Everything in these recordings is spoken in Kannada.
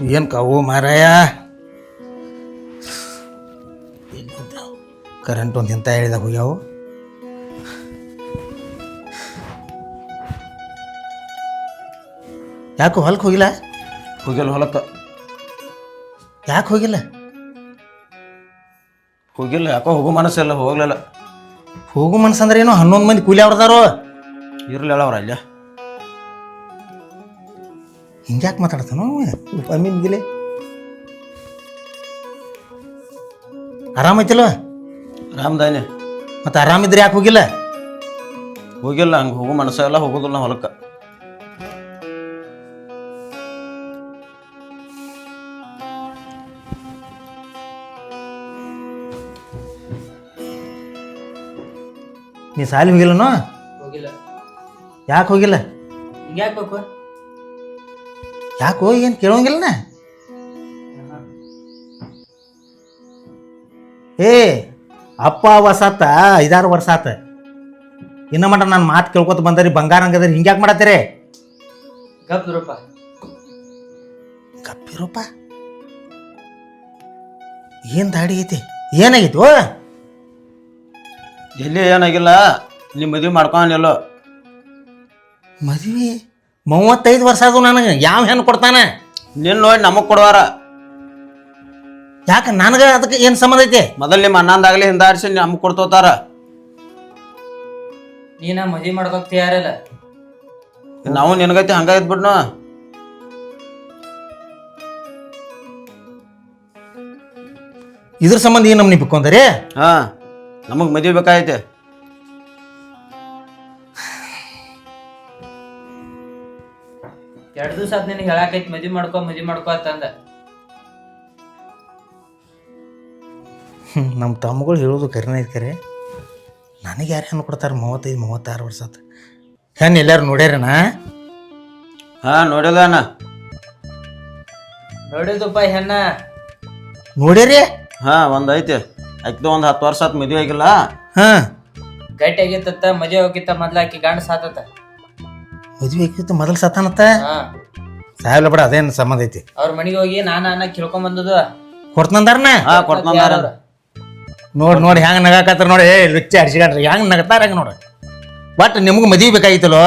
ಏನು ಕಾವು ಮಾರಾಯ ಕರೆಂಟ್ ಒಂದು ಇಂಥ ಹೇಳಿದಾಗ ಹೋಗ್ಯಾವು. ಯಾಕೋ ಹೊಲಕ್ಕೆ ಹೋಗಿಲ್ಲ? ಹೋಗಿಲ್ಲ ಹೊಲಕ್ಕೆ. ಯಾಕೆ ಹೋಗಿಲ್ಲ? ಹೋಗಿಲ್ಲ, ಯಾಕೋ ಹೋಗೋ ಮನಸ್ಸಿಲ್ಲ, ಹೋಗ್ಲಿಲ್ಲ. ಹೋಗು ಮನ್ಸಂದ್ರೆ ಏನು 11 ಮಂದಿ ಕೂಲಿ ಅವ್ರದಾರು. ಇರ್ಲಿಲ್ಲ ಅವ್ರ ಅಲ್ಲೇ. ಹಿಂಗ್ಯಾಕೆ ಮಾತಾಡ್ತಾನೋ ನಿಮ್ಗಿಲೆ? ಆರಾಮೈತಿಲ್ವ? ಆರಾಮದಾನೆ. ಮತ್ತು ಆರಾಮಿದ್ರೆ ಯಾಕೆ ಹೋಗಿಲ್ಲ? ಹೋಗಿಲ್ಲ, ಹಂಗೆ ಹೋಗೋ ಮನಸ್ಸೆಲ್ಲ ಹೋಗೋದಿಲ್ಲ ಹೊಲಕ್ಕೆ. ನೀ ಸಾಲಿ ಹೋಗಿಲ್ಲನೋ? ಹೋಗಿಲ್ಲ. ಯಾಕೆ ಹೋಗಿಲ್ಲ? ಹಿಂಗ್ಯಾಕೆ ಬೇಕು? ಯಾಕೆ ಹೋಗಿ ಏನು ಕೇಳೋಂಗಿಲ್ಲನ? ಏ ಅಪ್ಪ ಸತ್ತ 5-6 ವರ್ಷ ಆತ. ಇನ್ನ ಮಟ ನಾನು ಮಾತು ಕೇಳ್ಕೊತ ಬಂದರಿ ಬಂಗಾರ ಹಂಗದ್ರಿ ಹಿಂಗ್ಯಾಕೆ ಮಾಡತ್ತೀರಿ? ಗಪ್ಪ ಗಪ್ಪಿರಪ್ಪ. ಏನು ದಾಡಿ ಐತಿ? ಏನಾಗಿತ್ತು? ಎಲ್ಲಿ ಏನಾಗಿಲ್ಲ, ನಿಮ್ಮ ಮದುವೆ ಮಾಡ್ಕೊಂಡಿಲ್ಲೋ. ಮದುವೆ 35 ವರ್ಷ ಆದವು ನನಗೆ. ಯಾವ ಹೆಣ್ಣು ಕೊಡ್ತಾನೆ? ನಿನ್ನ ನೋಡಿ ನಮಗೆ ಕೊಡುವಾರ. ಯಾಕೆ ನನಗೆ ಅದಕ್ಕೆ ಏನು ಸಂಬಂಧ ಐತಿ? ಮೊದಲು ನಿಮ್ಮ ಅಣ್ಣಂದಾಗಲಿ ಹಿಂದಾಡಿಸಿ ನಮಗೆ ಕೊಡ್ತೋತಾರ. ನೀನ ಮದುವೆ ಮಾಡ್ಕೋಕ್ ತಯಾರಿಲ್ಲ. ನಾವು ನಿನಗೈತಿ ಹಂಗ ಇದ್ಬಿಡ್ನು. ಇದ್ರ ಸಂಬಂಧ ಏನು ನಮ್ಗೆ ಬಿಕ್ಕೊಂಡ್ರಿ? ಹಾ, ನಮಗೆ ಮದುವೆ ಬೇಕಾಗೈತೆ. ಎರಡು ದಿವಸ ಆದ್ ನಿನಗೆ ಹೇಳಾಕೈತಿ ಮದುವೆ ಮಾಡ್ಕೋ ಅಂತಂದ. ನಮ್ಮ ತಮ್ಮಗಳು ಹೇಳೋದು ಕರಿನ ಐತೆ ಕರೆ. ನನಗೆ ಯಾರು ಹೆಣ್ಣು ಕೊಡ್ತಾರೆ? 35-36 ವರ್ಷ ಆತ. ಹೆಣ್ಣು ಎಲ್ಲಾರು ನೋಡ್ಯಾರಣ? ಹಾ, ನೋಡಿಲ್ಲ ಅಣ್ಣ. ನೋಡಿದಪ್ಪ ಹೆಣ್ಣ. ನೋಡ್ಯಾರಿ? ಹಾ, ಒಂದು ಐತೆ. ಆಕಿದು ಒಂದು 10 ವರ್ಷ ಆತು, ಮದುವೆ ಆಗಿಲ್ಲ. ಹಾಂ, ಗಟ್ಟಿ ಆಗಿತ್ತ. ಮದುವೆ ಹೋಗಿತ್ತ ಮೊದ್ಲ ಆಕಿ ಗಂಡ ಸಾತತ. ಮದುವೆ ಆಗಿತ್ತು ಮೊದಲು ಸತ್ತಾನತ್ತ. ಹಾ, ಸಾಯಲ್ಲ ಬಿಡ, ಅದೇನು ಸಂಬಂಧ ಐತಿ? ಅವ್ರ ಮನೆಗೆ ಹೋಗಿ ನಾನು ಕೇಳ್ಕೊಂಡ್ ಬಂದದು. ಕೊಡ್ತಂದಾರನ? ಹಾ, ಕೊಡ್ತಾರ. ನೋಡಿ ಹೆಂಗೆ ನಗಾಕತ್ತಾರ ನೋಡಿ. ಲುಚ್ಚ ಹಡ್ಸಿಕೊಂಡ್ರಿ ಹೆಂಗೆ ನಗತಾರ ಹಂಗೆ ನೋಡ್ರಿ. ಬಟ್ ನಿಮ್ಗೆ ಮದುವೆ ಬೇಕಾಗಿತ್ತಲ್ಲೋ,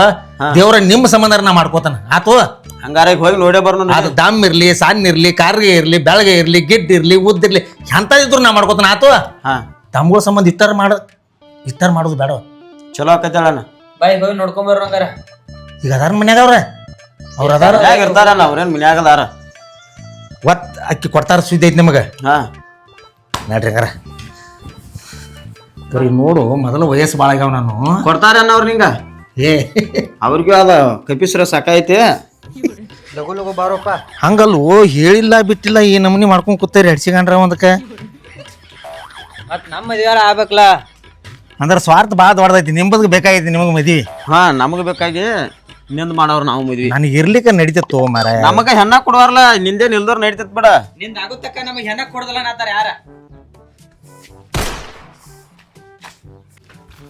ದೇವ್ರ ನಿಮ್ಮ ಸಂಬಂಧ ನಾ ಮಾಡ್ಕೋತಾನ ಆತು. ಹಂಗಾರ ಹೋಗಿ ನೋಡೇ ಬರ್ನು. ಅದು ದಮ್ ಇರ್ಲಿ, ಸಣ್ಣ ಇರ್ಲಿ, ಕಾರ್ಗೆ ಇರ್ಲಿ, ಬೆಳಗ್ಗೆ ಇರ್ಲಿ, ಗಿಡ್ಡ ಇರ್ಲಿ, ಉದ್ದಿರ್ಲಿ, ಎಂಥದಿದ್ರು ನಾ ಮಾಡ್ಕೋತಾನ ಆತು. ಹಾ, ತಮ್ಗಳ ಸಂಬಂಧ ಇತ್ತಾರ ಮಾಡೋದು ಬೇಡ. ಚಲೋ ಆಕೈತಳಣ್ಣ. ಬಾಯ್ ಹೋಗಿ ನೋಡ್ಕೊಂಬರ್ರ ಹಂಗಾರ. ಈಗ ಅದಾರ ಮನ್ಯಾಗ ಅವ್ರ ಅದಾರ ಇರ್ತಾರಲ್ಲ, ಅವ್ರೇನ್ ಮನ್ಯಾಗ ಅದಾರ. ಅಕ್ಕಿ ಕೊಡ್ತಾರ ಸುದ್ದಿ ಐತಿ ನಿಮಗೆ. ಹಾ, ನೋಡ್ರಿ ಹಂಗಾರ ಬರೀ ನೋಡು, ಮೊದಲು ವಯಸ್ಸು ಭಾಳ ಆಗ್ಯಾವ. ನಾನು ಕೊಡ್ತಾರಣ್ಣ ಅವ್ರ ನಿಂಗ. ಏ ಅವ್ರಿಗೂ ಅದ ಕಪಿಸ್ರ ಸಾಕೈತಿ. ಲಗು ಲಗು ಬಾರೋಪ್ಪ. ಹಂಗಲ್ವೋ, ಹೇಳಿಲ್ಲ ಬಿಟ್ಟಿಲ್ಲ ಈ ನಮೂನಿ ಮಾಡ್ಕೊಂಡು ಕೂತೇರಿ ಹಡ್ಸಿಕೊಂಡ್ರ ಒಂದಕ್ಕೆ. ಮತ್ ನಮ್ಮ ಮದುವೆ ಆಗ್ಬೇಕಲ್ಲ. ಅಂದ್ರೆ ಸ್ವಾರ್ಥ ಭಾಳ ದೊಡ್ಡದೈತಿ. ನಿಂಬದಕ್ಕೆ ಬೇಕಾಗೈತಿ ನಿಮಗೆ ಮದ್ವಿ. ಹಾ, ನಮಗ್ ಬೇಕಾಗಿ ನಿಂದ ಮಾಡವ್ರ ನಾವು ಮದ್ವಿ. ನನಗೆ ಇರ್ಲಿಕ್ಕೆ ನಡೀತತ್ತು ಮಾರ. ನಮಗ ಹೆಣ್ಣ ಕೊಡುವಾರಲ್ಲ, ನಿಂದೆ ನಿಲ್ದವ್ರ ನಡೀತತ್ ಬಿಡ. ನಿಂದ ಆಗುತ್ತಕ್ಕ ನಮಗೆ ಹೆಣ್ಣ ಕೊಡದಲ್ಲ ನಾತಾರ ಯಾರ?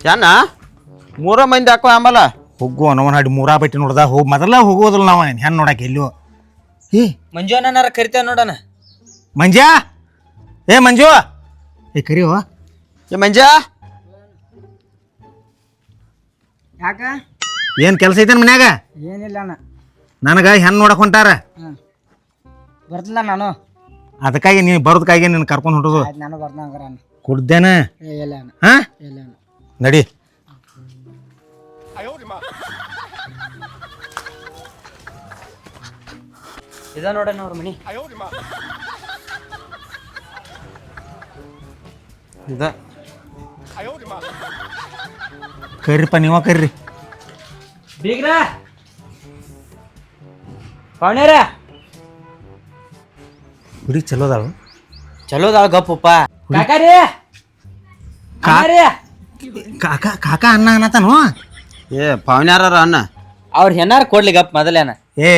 ಹೆಣ್ಣ 3 ಮಂದಿ ಹಾಕೋ ಆಂಬಲ್ಲ. ಹೋಗು ಅನ್ನವನ್ ಹಾಡಿ 3 ಬಟ್ಟಿ ನೋಡ್ದ ಹೋಗಿ ಮೊದಲ ಹೋಗೋದಿಲ್ಲ ನಾವು ಹೆಣ್ಣು ನೋಡಕ್ಕೆ ಎಲ್ಲೋ. ಏ ಮಂಜು ಅಣ್ಣನಾರ ಕರಿತೇವೆ ನೋಡಣ. ಮಂಜಾ, ಏ ಮಂಜು, ಏ ಕರಿಯೋ. ಏ ಮಂಜ, ಯಾಕ? ಏನು ಕೆಲಸ ಐತೇನು ಮನ್ಯಾಗ? ಏನಿಲ್ಲ ಅಣ್ಣ, ನನಗೆ ಹೆಣ್ಣು ನೋಡಕ್ ಹೊಂಟಾರ. ಬರ್ತಿಲ್ಲ ನಾನು. ಅದಕ್ಕಾಗಿ ನೀನು ಬರೋದಕ್ಕಾಗಿ ನೀನು ಕರ್ಕೊಂಡು ಹೊಂಟೋದು. ನಾನು ಬರ್ದಂಗಾರ ಕುಡ್ದೇನ? ಇಲ್ಲ ಅಣ್ಣ, ಹಾ, ಇಲ್ಲ ಅಣ್ಣ. ನಡಿ. ಇದ ನೋಡಣ್ಣ ಅವ್ರ ಮನಿ. ಇದ ಕರ್ರಿಪ್ಪ, ನೀವ ಕರ್ರಿ. ಬೀಗ್ರ ಪವಣ್ಯಾರ ಹುಡುಗಿ ಚಲೋದಾಳು. ಚಲೋದಾಳ ಗಪ್ಪಪ್ಪ. ಕಾಕಾರಿ ಕಾಕ ಅನ್ನ ಅನ್ನತಾನು. ಏ ಪಾವನ್ಯಾರ ಅಣ್ಣ. ಅವ್ರ ಹೆಣ್ಣಾರ ಕೊಡ್ಲಿ ಗಪ್ ಮೊದಲೇನ. ಏ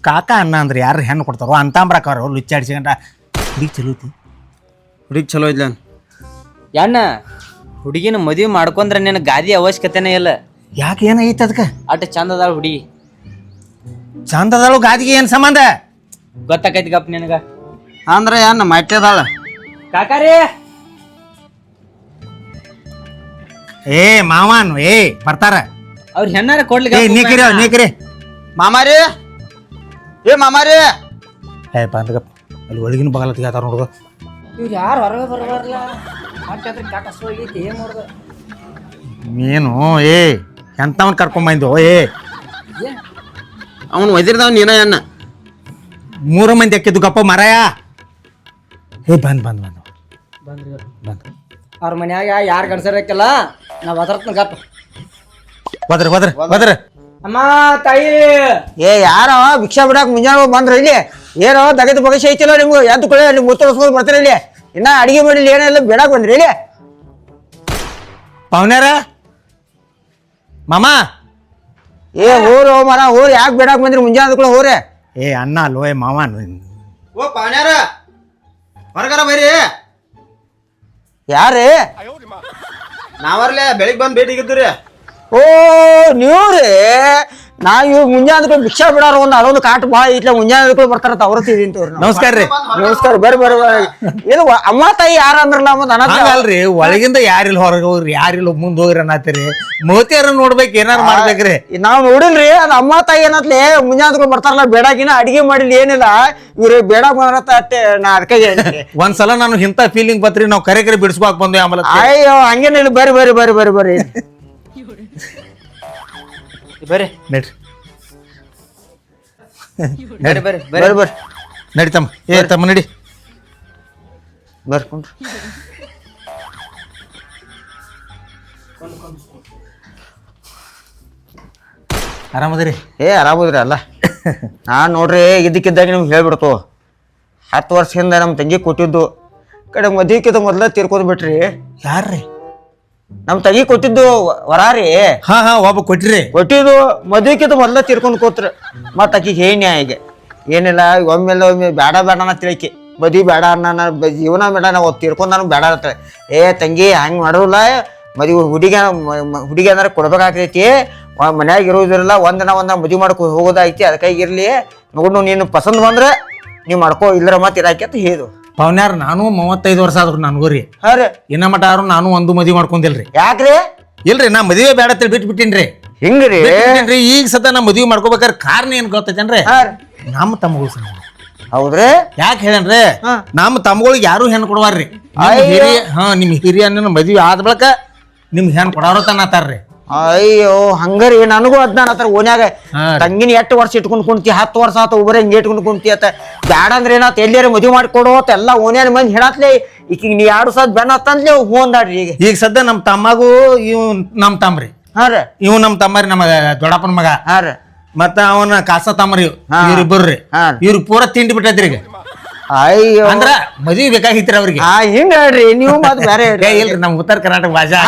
ಕಾಕ ಅನ್ನ ಅಂದ್ರೆ ಯಾರು ಹೆಣ್ಣು ಕೊಡ್ತಾರೋ ಅಂತಾಂಬ್ರಕ್ಕಾರ ಲುಚ್ಚಾಡ್ಸಿಕೊಂಡ. ಹುಡುಗಿ ಚಲೋ ಐತಿ. ಹುಡುಗಿ ಚಲೋ ಇದ್ಲ ಅಣ್ಣ. ಹುಡುಗಿನ ಮದುವೆ ಮಾಡ್ಕೊಂಡ್ರೆ ನಿನ್ನ ಗಾದಿ ಅವಶ್ಯಕತೆನೇ ಇಲ್ಲ. ಯಾಕೆ ಏನೈತೆ ಅದಕ್ಕೆ? ಅಟ್ ಚಂದ ಅದಾಳ ಹುಡುಗಿ. ಚಂದದಳು ಗಾದಿಗೆ ಏನು ಸಂಬಂಧ? ಗೊತ್ತಾಕೈತಿ ಗಪ್ ನಿನಗ. ಅಂದ್ರೆ ಏನ್ ಮಟ್ಟದಾಳ ಕಾಕಾರಿ ಏ ಮಾವನ್ ಏ ಬರ್ತಾರ. ಅವ್ರ ಹೆಣ್ಣಾರ ಏ ಕೊಡ್ಲಿಕ್ಕೆ ನೀಕಿರಿ ಮಾಮಾರಿ ಏ ಮಾಮಾರಿ ಏ ಬಂದಗಪ್ಪ ಅಲ್ಲಿ ಒಳಗಿನ ಬಗಲ ತೆಗಿತಾರ ನೋಡುದು. ಇವ್ರು ಯಾರು ಹೊರಗೆ ಬರಬಾರಲ್ಲ. ಹೋಗೈತಿ ಏನ್ ಮಾಡೋದು? ನೀನು ಏ ಎಂತವನ್ ಕರ್ಕೊಂಬಂದು ಏ ಅವನು ಒದಿರ್ದವ್ ನೀನ ಏನ 3 ಮಂದಿ ಅಕ್ಕಿದ್ದು ಗಪ್ಪ ಮರಾಯ. ಏ ಬಂದ್ ಬಂದ್ ಬಂದ್ ಬಂದ್ರಿ ಬಂದ್ ಅವ್ರ ಮನ್ಯಾಗ ಯಾರು ಗಂಡಸರಕ್ಕಿಲ್ಲ, ನಾವ್ ಅದರ್ತನ ಗಪ್ಪ. ಬದ್ರ ಬದ್ರ ಬದ್ರ. ಅಮ್ಮ ತಾಯಿ ಏ ಯಾರ ಭಿಕ್ಷಾ ಬಿಡಾಕ ಮುಂಜಾನೆ ಬಂದ್ರ ಇಲ್ಲಿ ಏನೋ ದಗದ ಬಗಸಿ ಐತಿಲ್ಲ ನಿಮ್ಗೆ ಎದ್ದು ಕೊಳೆ ಅಲ್ಲಿ ಮುತ್ತೋಸ್ಕೊಂಡು ಬರ್ತೀರ ಇಲ್ಲಿ ಇನ್ನ ಅಡಿಗೆ ಮಾಡಿಲ್ಲ ಏನೆಲ್ಲ ಬೇಡಾಕ್ ಬಂದ್ರಿ ಇಲ್ಲಿ ಪವನ್ಯಾರ ಮಾಮ ಏ ಹೋರು ಮರ ಹೋರಿ ಯಾಕೆ ಬೇಡಾಕ್ ಬಂದ್ರಿ ಮುಂಜಾನೆ ಕೂಡ ಹೋರಿ ಏ ಅಣ್ಣ ಅಲ್ವೋ ಏ ಮಾವ ಓ ಪಾನ್ಯಾರ ಹೊರಗಾರ ಬರ್ರಿ ಯಾರೇ ನಾವರ್ಲೆ ಬೆಳಿಗ್ಗೆ ಬಂದು ಭೇಟಿಗಿದ್ರಿ. ಓ ನೀವ್ರಿ ನಾ ಇವ್ ಮುಂಜಾನೆ ಭಿಕ್ಷಾ ಬಿಡಾರ ಒಂದು ಅದೊಂದು ಕಾಟ್ ಬಾ ಇಟ್ಲ ಮುಂಜಾನೆ ಬರ್ತಾರಂತ ಅವ್ರ ತಿಂತವ್ರಿ ನಮಸ್ಕಾರ ರೀ. ನಮಸ್ಕಾರ ಬರ್ರಿ ಬರ್ರಿ ಇದು ಅಮ್ಮ ತಾಯಿ ಯಾರ ಅಂದ್ರಲ್ಲ ಹಂಗಲ್ರಿ ಒಳಗಿಂದ ಯಾರಿಲ್ಲ ಹೊರಗೆ ಹೋಗ್ರಿ ಯಾರಿಲ್ಲ ಮುಂದ್ ಹೋಗ್ರಿ ಅನ್ನತ್ತೀರಿ. ಮೋತಿಯಾರ ನೋಡ್ಬೇಕು ಏನಾರು ಮಾಡ್ಬೇಕ್ರಿ. ನಾವ್ ನೋಡಿಲ್ರಿ ಅದ್ ಅಮ್ಮ ತಾಯಿ ಏನತ್ಲೆ ಮುಂಜಾನೆ ಬರ್ತಾರಲ್ಲ ಬೇಡಾಕಿನ ಅಡಿಗೆ ಮಾಡಿಲ್ಲ ಏನಿಲ್ಲ ಇವ್ರು ಬೇಡಾಕ್ ಬಂದ್ರತ್ತ ಅಷ್ಟೇ ನಾ ಅದಕ್ಕೆ ಒಂದ್ಸಲ ನಾನು ಇಂಥ ಫೀಲಿಂಗ್ ಬತ್ರಿ ನಾವು ಕರೆ ಬಿಡಿಸ್ಕೊಕ್ ಬಂದ್ವಿ ಆಮೇಲೆ ಅಯ್ಯೋ ಹಂಗೇನಿಲ್ಲ ಬರ್ರಿ ಬರ್ರಿ ಬರ್ರಿ ಬರ್ರಿ ಬರ್ರಿ ಬರ್ರಿ ನಡ್ರಿ ಬರ್ರಿ ಬರ್ರಿ ಬರ್ರಿ ಬರ್ರಿ ನಡಿ ತಮ್ಮ ಏ ತಮ್ಮ ನಡಿ ಬರ್ಕೊಂಡ್ರಿ ಆರಾಮದಿರಿ? ಏ ಆರಾಮದ್ರಿ ಅಲ್ಲ ನಾನ್ ನೋಡ್ರಿ ಇದಕ್ಕಿದ್ದಾಗ ನಿಮ್ಗೆ ಹೇಳ್ಬಿಡ್ತು 10 ವರ್ಷ ಹಿಂದೆ ನಮ್ಮ ತಂಗಿ ಕೊಟ್ಟಿದ್ದು ಕಡೆ ಮದುವೆಕ್ಕಿಂತ ಮೊದ್ಲ ತೀರ್ಕೊಂಡ್ ಬಿಟ್ರಿ. ಯಾರ್ರಿ? ನಮ್ ತಂಗಿ ಕೊಟ್ಟಿದ್ದು ವರಾರಿ ಹಾ ಹಾ ಒಬ್ಬ ಕೊಟ್ರಿ. ಕೊಟ್ಟಿದ್ದು ಮದುವೆಕ್ಕಿಂತ ಮೊದ್ಲ ತೀರ್ಕೊಂಡ್ ಕೂತ್ರಿ. ಮತ್ತ ಆಕಿಗೆ ಹೇನ್ಯಾ ಈಗ ಏನಿಲ್ಲ ಒಮ್ಮೆಲ್ಲ ಒಮ್ಮೆ ಬೇಡ ಬೇಡ ಅನ್ನೋ ತಿಳಕಿ ಮದ್ವಿ ಬೇಡ ಅನ್ನ ಜೀವನ ಬೇಡ ನಾವು ತೀರ್ಕೊಂಡ್ ನಾನು ಬೇಡ ಅಂತಾಳೆ. ಏ ತಂಗಿ ಹಂಗೆ ಮಾಡೋಲ್ಲ ಮದುವೆ ಹುಡುಗಿ ಅಂದ್ರೆ ಕೊಡ್ಬೇಕಾಗ್ತೈತಿ ಮನ್ಯಾಗ ಇರೋದಿರಲ್ಲ ಒಂದಿನ ಮದುವೆ ಮಾಡ್ಕೊ ಹೋಗೋದೈತಿ ಅದಕ್ಕಾಗಿ ಇರ್ಲಿ ನೋಡು ನೀನು ಪಸಂದ್ ಬಂದ್ರೆ ನೀವ್ ಮಾಡ್ಕೋ ಇಲ್ಲರ ಮತ್ತೆ ಇರಾಕಿ ಅಂತ ಹೇಳು. ಪವನ್ಯಾರ ನಾನು 35 ವರ್ಷ ಆದ್ರು ನನಗೂ ರೀ. ಹಾ ರೀ ಇನ್ನ ಮಟ ಆದ್ರು ನಾನು ಒಂದು ಮದುವೆ ಮಾಡ್ಕೊಂದಿಲ್ರಿ. ಯಾಕ್ರಿ? ಇಲ್ರಿ ನಾ ಮದುವೆ ಬೇಡ ಅಂತ ಬಿಟ್ಬಿಟ್ಟಿನ್ರಿ. ಹಿಂಗ್ರಿ ಈಗ ಸತ ನಾ ಮದುವೆ ಮಾಡ್ಕೋಬೇಕಾದ್ರೆ ಕಾರಣ ಏನ್ ಗೊತ್ತೈತೇನ್ರಿ? ಹಾ ರೀ ನಮ್ಮ ತಮ್ಮಗಳು ಸಂಬಂಧ. ಹೌದ್ರಿ ಯಾಕೆ ಹೇಳನ್ರಿ ನಮ್ಮ ತಮ್ಮಗಳಿಗೆ ಯಾರು ಹೆಣ್ಣು ಕೊಡವಾರ್ರಿ. ನಿಮ್ ಹಿರಿಯ ಮದುವೆ ಆದ ಬಳಿಕ ನಿಮ್ಗೆ ಹೆಣ್ಣು ಕೊಡಾರೋ ತನ್ನತಾರ್ರಿ. ಅಯ್ಯೋ ಹಂಗರಿ ನನಗೂ ಅದ್ನ ಓನ್ಯಾಗ ತಂಗಿನ 8 ವರ್ಷ ಇಟ್ಕೊಂಡ್ ಕುಂತಿ 10 ವರ್ಷ ಆತ ಒಬ್ಬರೇ ಹಿಂಗೆ ಇಟ್ಕೊಂಡ್ ಕುಂತಿ ಆತ ಬ್ಯಾಡ ಅಂದ್ರೆ ಏನಾತ ಎಲ್ಲಾರ ಮದುವೆ ಮಾಡಿ ಕೊಡೋತ ಎಲ್ಲ ಓನ್ಯಾನ ಮಂದಿ ಹೇಳತ್ಲೆ ಈಕಿಗೆ ನೀ 2 ಸತ್ ಬೆನ್ನ ಹತ್ತಂದ್ಲೆ ಹೋಗ್ದಾಡ್ರಿ ಈಗ ಸದ್ಯ ನಮ್ಮ ತಮ್ಮಗೂ ಇವ್ ನಮ್ಮ ತಮ್ಮರಿ. ಹಾ ರೀ ಇವ್ ನಮ್ಮ ತಮ್ಮರಿ ನಮ್ಮ ದೊಡ್ಡಪ್ಪನ ಮಗ. ಹಾ ರೀ ಮತ್ತ ಅವನ ಕಾಸ ತಮ್ಮರಿ ಇವ್ರಿಬ್ಬರ್ರಿ. ಇವ್ರಿಗೆ ಪೂರ ತಿಂಡಿ ಬಿಟ್ಟೈತ್ರಿ ಈಗ. ಅಯ್ಯೋ ಅಂದ್ರ ಮದ್ವಿ ಬೇಕಾಗಿತ್ರಿ ಅವ್ರಿಗೆ. ಹಿಂಗ ಹೇಳ್ರಿ ನೀವು ಮತ್ ಬೇರೆ ಇಲ್ರಿ ನಮ್ ಉತ್ತರ ಕರ್ನಾಟಕ ಭಾಷಾ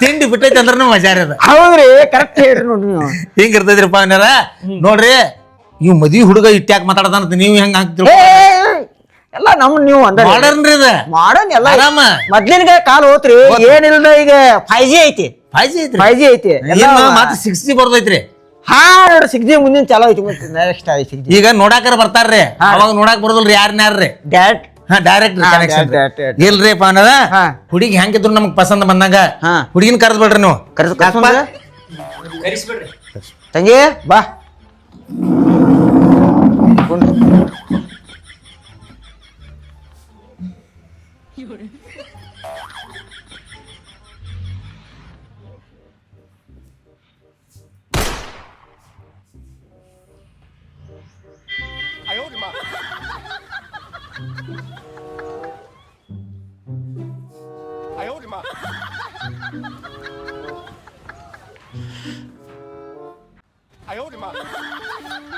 ತಿಂಡಿ ಬಿಟ್ಟೈತಿ ಅಂದ್ರ ಮಜಾ ರೀ ಅದ. ಹೌದ್ರಿ ಕರೆಕ್ಟ್ ಹೇಳ್ರಿ ನೋಡ್ರಿ ನೀವು ಹಿಂಗ ಇರ್ತೈತ್ರಿಪ್ಪ ಅವನಾರ. ನೋಡ್ರಿ ಇವ್ ಮದ್ವಿ ಹುಡುಗ ಇಟ್ಟ್ಯಾಕ್ ಮಾತಾಡದಂತ ನೀವ್ ಹೆಂಗ ಹಾಕ್ತಿರಿ? ಎಲ್ಲ ನಮ್ ನೀವು ಅಂದ ಮಾಡರ್ನ್ ರೀ ಅದ ಮಾಡನ್ ಎಲ್ಲ ಆರಾಮ ಮೊದ್ಲಿನ ಕಾಲ್ ಹೋತ್ರಿ ಏನಿಲ್ದ ಈಗ 5G ಐತಿ 5G ಐತಿ ಮತ್ತ 6G ಬರ್ದೈತ್ರಿ. ಹಾ ನೋಡ್ರಿ 6G ಮುಂದಿನ ಚಾಲೋ ಐತಿ ಮತ್ತೆ ನೆಕ್ಸ್ಟ್ 6G ಈಗ ನೋಡಾಕರ ಬರ್ತಾರ್ರಿ ಅವಾಗ ನೋಡಾಕ್ ಬರೋದಿಲ್ರಿ ಯಾರ್ಯಾರ್ರಿ ಡ್ಯಾಟ್ ಡೈರೆಕ್ಟ್ ಕನೆಕ್ಷನ್ ಇಲ್ರಿ ಪಾನದ ಹುಡುಗಿ ಹೆಂಗಿದ್ರು ನಮಗ್ ಪಸಂದ್ ಬಂದಾಗ ಹುಡುಗಿನ ಕರೆದ್ಬಿಡ್ರಿ ನೀವು. ತಂಗಿ ಬಾ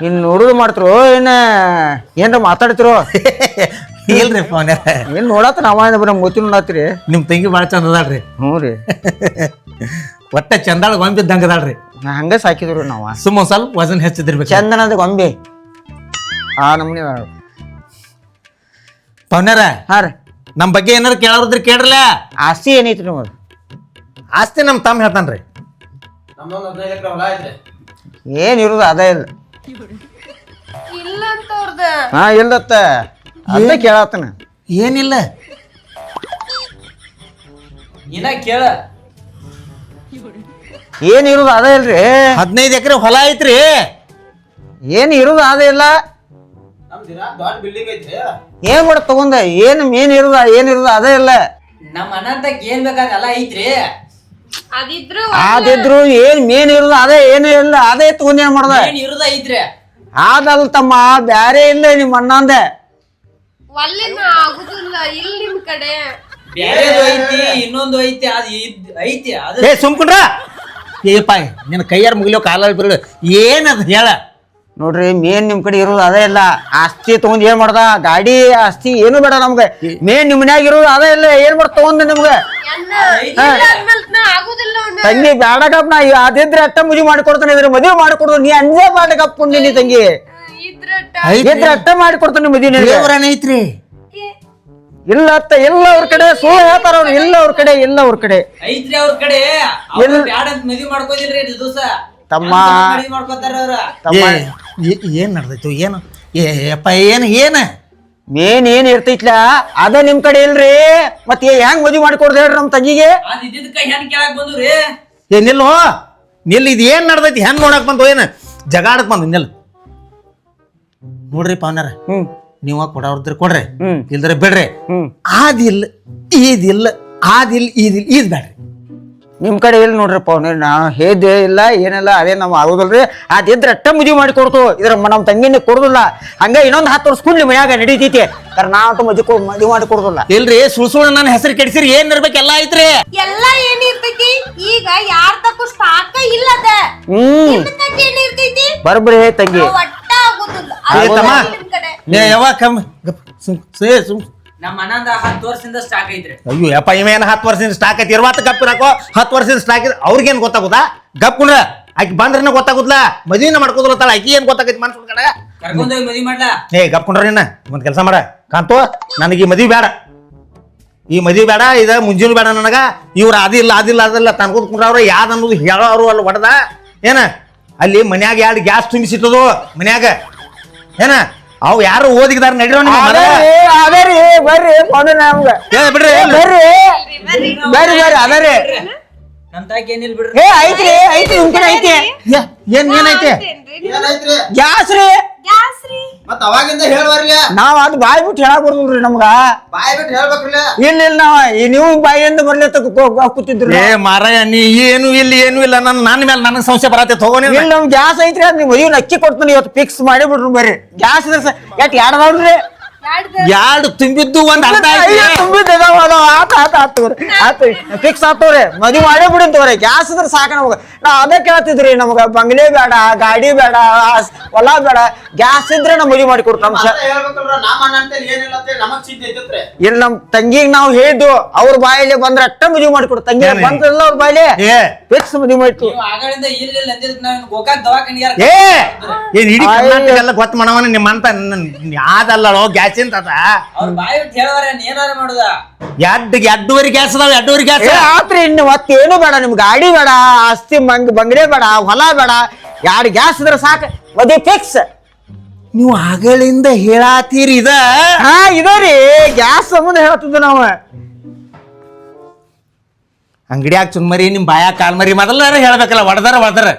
ಇನ್ ನೋಡುದು ಮಾಡ್ತಿರೋ ಏನ್ರ ಮಾತಾಡ್ತಿರೋ? ಇಲ್ರಿ ಫೋನ್ ಏನ್ ನೋಡತ್ತ ನಾವ ಮೂತಿ ನೋಡತ್ರಿ. ನಿಮ್ ತಂಗಿ ಬಾಳ ಚಂದ ಅದಾಳ್ರಿ. ಹ್ಞೂ ರೀ ಒಟ್ಟ ಚಂದಾಳ ಗೊಂಬೆ ಇದ್ದಂಗ ಅದಾಳ್ರಿ. ಹಂಗ ಸಾಕಿದ್ರು ನಾವ ಸುಮ್ಮ ಸ್ವಲ್ಪ ವಜನ್ ಹೆಚ್ಚಿದಿರ್ಬೇಕು. ಚಂದನದ ಗೊಂಬೆ ಆ ನಮ್ನಿ ಪವನ್ಯಾರ ಹಾ ರೀ ನಮ್ ಬಗ್ಗೆ ಏನಾರ ಕೇಳೋದ್ರಿ ಕೇಳ್ರಲ್ಲ. ಆಸ್ತಿ ಏನೈತ್ರಿ ನಿಮ್ಮದು? ಆಸ್ತಿ ನಮ್ ತಮ್ಮ ಹೇಳ್ತಾನ್ರಿ. ಏನ್ ಇರುದು ಅದ ಇಲ್ಲ ಇಲ್ಲ ಅಂತ ಅವ್ರದ ಹಾ ಇಲ್ಲತ್ತ ಅದ ಕೇಳತ್ತನ ಏನಿಲ್ಲ ಇನ್ನ ಕೇಳ ಏನ್ ಇರುದು ಅದ ಇಲ್ರಿ 15 ಎಕರೆ ಹೊಲ ಐತ್ರಿ. ಏನ್ ಇರುದು ಅದ ಇಲ್ಲ ದೊಡ್ಡ ಬಿಲ್ಡಿಂಗ್ ಐತ್ರಿ. ಏನ್ ಮಾಡ ತಗೊಂಡ ಏನ್ ಮೇನ್ ಇರುದ ಏನಿರುದ ಅದೇ ಇಲ್ಲ. ನಮ್ಮ ಅನಂತಕ್ ಏನ್ ಬೇಕಾದಲ್ಲ ಐತ್ರಿ. ಅದಿದ್ರು ಆದಿದ್ರು ಏನ್ ಮೇನ್ ಇರುದ ಅದೇ ಏನು ಇಲ್ಲ ಅದೇ ತಗೊಂಡ್ ಏನ್ ಮಾಡ್ದ ಏನ್ ಇರುದ ಐತ್ರಿ. ಆದಲ್ ತಮ್ಮ ಬ್ಯಾರೆ ಇಲ್ಲ ನಿಮ್ಮ ಅಣ್ಣಂದೆ ಒಳ್ಳೆನ ಆಗುದಿಲ್ಲ ಇಲ್ಲಿ ನಿಮ್ ಕಡೆ. ಬ್ಯಾರೇದು ಐತಿ ಇನ್ನೊಂದು ಐತಿ ಅದ್ ಐತಿ ಅದು ಏ ಸುಮ್ಕೊಂಡ್ರ ಏಪ್ಪ ನಿನ್ನ ಕೈಯಾರ ಮುಗಿಲೋ ಕಾಲಲ್ಲಿ ಬಿಡು ಏನದ ಹೇಳ. ನೋಡ್ರಿ ಮೇನ್ ನಿಮ್ ಕಡೆ ಇರೋದು ಅದೇ ಇಲ್ಲ. ಆಸ್ತಿ ತಗೊಂಡ್ ಏನ್ ಮಾಡ್ದ ಗಾಡಿ ಆಸ್ತಿ ಏನು ಬೇಡ ನಮ್ಗೆ. ಮೇನ್ ನಿಮ್ ಮನ್ಯಾಗ ಇರೋದು ಅದೇ ಇಲ್ಲ ಏನ್ ಮಾಡ್ ತಗೊಂಡ್ ನಿಮ್ಗೆ ಆಗುದಿಲ್ಲ ತಂಗಿ ಬ್ಯಾಡಗಪ್ಪ ನಾ ಅದಿದ್ರೆ ಅಟ್ಟ ಮದುವೆ ಮಾಡಿಕೊಡ್ತಾನೆ ಇದ್ರೆ ಮದುವೆ ಮಾಡಿಕೊಡ್ದು ನೀ ಅಂಜೆ ಮಾಡಗಪ್ಪ ನೀ ತಂಗಿ ಇದ್ರೆ ಅಟ್ಟ ಮಾಡಿಕೊಡ್ತಾನೆ ಮದುವೆ ದೇವ್ರನ ಐತ್ರಿ. ಇಲ್ಲ ಅತ್ತ ಇಲ್ಲ ಅವ್ರ ಕಡೆ ಸುಳ್ಳು ಹೇಳ್ತಾರ ಅವ್ರು. ಇಲ್ಲ ಅವ್ರ ಕಡೆ ಇಲ್ಲ ಅವ್ರ ಕಡೆ ಐತ್ರಿ ಅವ್ರ ಕಡೆ ಅವ್ರು ಬ್ಯಾಡ ಅಂತ ಮದ್ವಿ ಮಾಡ್ಕೋದಿಲ್ರಿ ದಿವಸ ತಮ್ಮ ಮದ್ವಿ ಮಾಡ್ಕೋತಾರ ಅವ್ರ. ಏನ್ ನಡ್ದೈತು ಏನು ಏಪ್ಪ ಏನು ಏನ ಮೇನ್ ಏನ್ ಇರ್ತೈತ್ಲ ಅದ ನಿಮ್ ಕಡೆ ಇಲ್ರಿ. ಮತ್ತೆ ಹೆಂಗ್ ಮದುವೆ ಮಾಡಿಕೊಡ್ದ ಹೇಳ್ರಿ ನಮ್ ತಂಗಿಗೆ. ಅದ್ ಇದ್ದಿದ್ಕ ಹೆಣ್ ಕೇಳಕ್ ಬಂದ್ರಿ. ಏ ನಿಲ್ಲು ನಿಲ್ ಇದು ಏನ್ ನಡ್ದೈತಿ ಹೆಂಗ್ ನೋಡಕ್ ಬಂದು ಏನ ಜಗಾಡಕ್ ಬಂದು ನಿಲ್ ನೋಡ್ರಿ ಪಾವನಾರ ನೀವ ಕೊಡೋರ್ದ್ರೆ ಕೊಡ್ರಿ ಇಲ್ದ್ರೆ ಬಿಡ್ರಿ. ಆದಿಲ್ಲ ಈದಿಲ್ಲ ಆದಿಲ್ಲ ಈದಿಲ್ಲ ಈದ್ ಬ್ಯಾಡ್ರಿ. ನಿಮ್ ಕಡೆ ಇಲ್ಲ ನೋಡ್ರಿ ಪೌನ ನಾ ಹೇದೇ ಇಲ್ಲ ಏನಿಲ್ಲ ಅದೇ ನಮ್ ಆಗೋದಲ್ರಿ. ಅದಿದ್ರೆ ಅಟ್ಟ ಮದುವೆ ಮಾಡಿ ಕೊಡ್ತು ಇದ್ರ ನಮ್ ತಂಗಿನ ಕೊಡುದಿಲ್ಲ. ಹಂಗ ಇನ್ನೊಂದ್ 10 ವರ್ಷ ಕುಂಡ್ಲಿ ಮನ್ಯಾಗ ನಡೀತೈತಿ ನಾವಂತೂ ಮದುವೆ ಮಾಡಿ ಕೊಡುದಿಲ್ಲ. ಇಲ್ರಿ ಸುಳ್ಸುಳ ನನ್ನ ಹೆಸರು ಕೆಡಿಸಿರಿ ಏನ್ ಇರ್ಬೇಕು ಎಲ್ಲ ಐತ್ರಿ. ಎಲ್ಲ ಏನಿರ್ತೈತಿ ಈಗ ಯಾರ್ ತಕ್ಕೂ ಸ್ಟಾಕ ಇಲ್ಲದ ಏನಿರ್ತೈತಿ ಬರ್ಬ್ರಿ ತಂಗಿ ಒಟ್ಟ ಆಗುದಿಲ್ಲ. ಏ ತಮ್ಮ ನಿಮ್ ಕಡೆ ಯಾವಾಗ ಕಮ್ಮಿ ಸುಮ್ ನಮ್ಮ ಅನಂದ 10 ವರ್ಷದಿಂದ ಸ್ಟಾಕ್ ಐತ್ರಿ. ಅಯ್ಯೋ ಯಪ್ಪ ಇವೇನ್ 10 ವರ್ಷದಿಂದ ಸ್ಟಾಕ್ ಐತಿ 20 ಗಪ್ ಇರಾಕೋ 10 ವರ್ಷದಿಂದ ಸ್ಟಾಕ್ ಐತಿ ಅವ್ರಿಗೇನ್ ಗೊತ್ತಾಗುದಾ ಗಪ್ ಕುಂಡ್ರ ಆಕಿ ಬಂದ್ರನ ಗೊತ್ತಾಗುದ್ಲ ಮದ್ವಿನ ಮಾಡ್ಕೋದ್ಲತ್ತಾಳ ಆಕಿ ಏನ್ ಗೊತ್ತಾಗೈತಿ ಮನ್ಸು ಕಡೆ ಕರ್ಕೊಂಡೋಗಿ ಮದ್ವಿ ಮಾಡ್ಲಾ. ಏ ಗಪ್ ಕುಂಡ್ರ ನಿನ್ನ ಒಂದ್ ಕೆಲಸ ಮಾಡ ಕಾಂತೋ ನನಗೆ ಈ ಮದ್ವಿ ಬೇಡ ಈ ಮದ್ವಿ ಬೇಡ ಇದ ಮುಂಜಾನೆ ಬೇಡ ನನಗ ಇವ್ರ ಅದಿಲ್ಲ ಅದಿಲ್ಲ ತನ್ಕೋದ್ ಕುಂಡ್ರವ್ರ ಯಾವ್ದು ಅನ್ನೋದು ಹೇಳೋರು ಅಲ್ಲಿ ಹೊಡೆದ ಏನ ಅಲ್ಲಿ ಮನ್ಯಾಗ 2 ಗ್ಯಾಸ್ ತುಂಬಿಸಿಟ್ಟದು ಮನ್ಯಾಗ ಏನ ಅವ್ ಯಾರು ಓದಿದಾರ ನಡಿರೋ ಅದರಿ ಬರ್ರಿ ಪೌನ ನಮ್ಗ ಬಿಡ್ರಿ ಬರ್ರಿ ಬರ್ರಿ ಬರ್ರಿ ಅದರಿ ನಮ್ ತಾಕ ಏನಿಲ್ ಬಿಡ್ರಿ. ಏ ಐತ್ರಿ ಐತಿ ನಿಮ್ ಕಡೆ ಐತಿ ಏನೈತೆ ಏನಾಯ್ತ್ರಿ ಗ್ಯಾಸ್ ರೀ ಗ್ಯಾಸ್ ರೀ ಮತ್ ಅವಾಗಿಂದ ಹೇಳ್ಬರ್ಲಿ ನಾವ್ ಅದು ಬಾಯ್ ಬಿಟ್ಟು ಹೇಳಕ್ ಬರ್ದಲ್ರಿ ನಮ್ಗ. ಬಾಯ್ ಬಿಟ್ಟು ಹೇಳ್ಬೇಕ್ರಲ್ಲ. ಇಲ್ಲ ನಾವ್ ನೀವು ಬಾಯಿಂದ ಬರ್ಲಿ ಕೂತಿದ್ರಿ. ಏ ಮಾರಾಯ ನೀ ಏನು ಇಲ್ಲ ನನ್ನ ಮೇಲೆ ನನಗೆ ಸಂಶಯ ಬರತ್ತೆ ತಗೋನಿ ಇಲ್ಲ ನಮ್ ಗ್ಯಾಸ್ ಐತ್ರಿ ಅದ್ ನೀವು ಮದುವೆ ಅಕ್ಕಿ ಕೊಡ್ತಾನೆ ಇವತ್ತು ಫಿಕ್ಸ್ ಮಾಡಿ ಬಿಡ್ರಿ ಬರ್ರಿ. ಗ್ಯಾಸ್ ಇದ್ರೆ ಎಟ್ 2 ಅದಾವ್ರಿ 2 ತುಂಬಿದ್ದು ಒಂದ್ ಅರ್ಧ ಆತು ಫಿಕ್ಸ್ ಆತವ್ರಿ ಮದುವೆ ಮಾಡೇ ಬಿಡಿ ತಗೋರಿ. ಗ್ಯಾಸ್ ಇದ್ರೆ ಸಾಕ ನಮಗ. ನಾವ್ ಅದೇ ಕೇಳ್ತಿದ್ರಿ ನಮಗ ಬಂಗ್ಲೆ ಬೇಡ ಗಾಡಿ ಬೇಡ ಹೊಲ ಬೇಡ ಗ್ಯಾಸ್ ಇದ್ರೆ ನಾವ್ ಮದುವೆ ಮಾಡಿ ಕೊಡ್ತಾನ. ಹೇಳ್ಬೇಕಲ್ರ ನಮ್ಮ ಅಣ್ಣ ಅಂತ ಏನಿಲ್ಲ ಅಂತ ನಮಗ್ ಸಿದ್ಧ ಐತತ್ರಿ. ಇಲ್ಲಿ ನಮ್ ತಂಗಿಗ್ ನಾವ್ ಹೇಳಿದ್ದು ಅವ್ರ ಬಾಯಲ್ಲಿ ಬಂದ್ರ ಅಟ್ಟ ಮದುವೆ ಮಾಡಿ ಕೊಡು. ತಂಗಿ ಬಂದ್ರಲ್ಲ ಅವ್ರ ಬಾಯಲ್ಲಿ ಫಿಕ್ಸ್ ಮದುವೆ ಮಾಡ್ತು. ನೀವು ಆಗಳಿಂದ ಇಲ್ಲ ಅಂದಿದ್ದಕ್ಕೆ ನಾವು ಗೋಕಾಕ್ ದವಾಖಾನಿಗೆ ಏನ್ ಇಡೀ ಕರ್ನಾಟಕ ಎಲ್ಲ ಗೊತ್ತ ಮಾಡವನ ನಿಮ್ಮಂತ ಯಾವ್ದಲ್ಲ ಗ್ಯಾಸ್ ಅಂತ ಅವ್ರ ಬಾಯಿ ಬಿಟ್ಟು ಹೇಳವ್ರ ಏನಾರ ಮಾಡುದ 2 ಗ್ಯಾಸ್ ಅದಾವ 2 ಗ್ಯಾಸ್ ಆತ್ರಿ ಇನ್ನು ಮತ್ತೇನು ಬೇಡ ನಿಮ್ ಗಾಡಿ ಬೇಡ ಆಸ್ತಿ ಬಂಗ್ಲೆ ಬೇಡ ಹೊಲ ಬೇಡ 2 ಗ್ಯಾಸ್ ಇದ್ರೆ ಸಾಕ ಮದುವೆ ಫಿಕ್ಸ್. ನೀವು ಆಗಳಿಂದ ಹೇಳಾತೀರಿ ಇದ ಇದರಿ ಗ್ಯಾಸ್ ಸಂಬಂಧ ಹೇಳ್ತಿದ್ವಿ ನಾವು. ಅಂಗಡಿಯಾಗ ಚುನ್ಮರಿ ನಿಮ್ ಬಾಯಾಗ ಕಾಲ್ಮರಿ ಮೊದಲ ಹೇಳ್ಬೇಕಲ್ಲ ಹೊಡೆದಾರ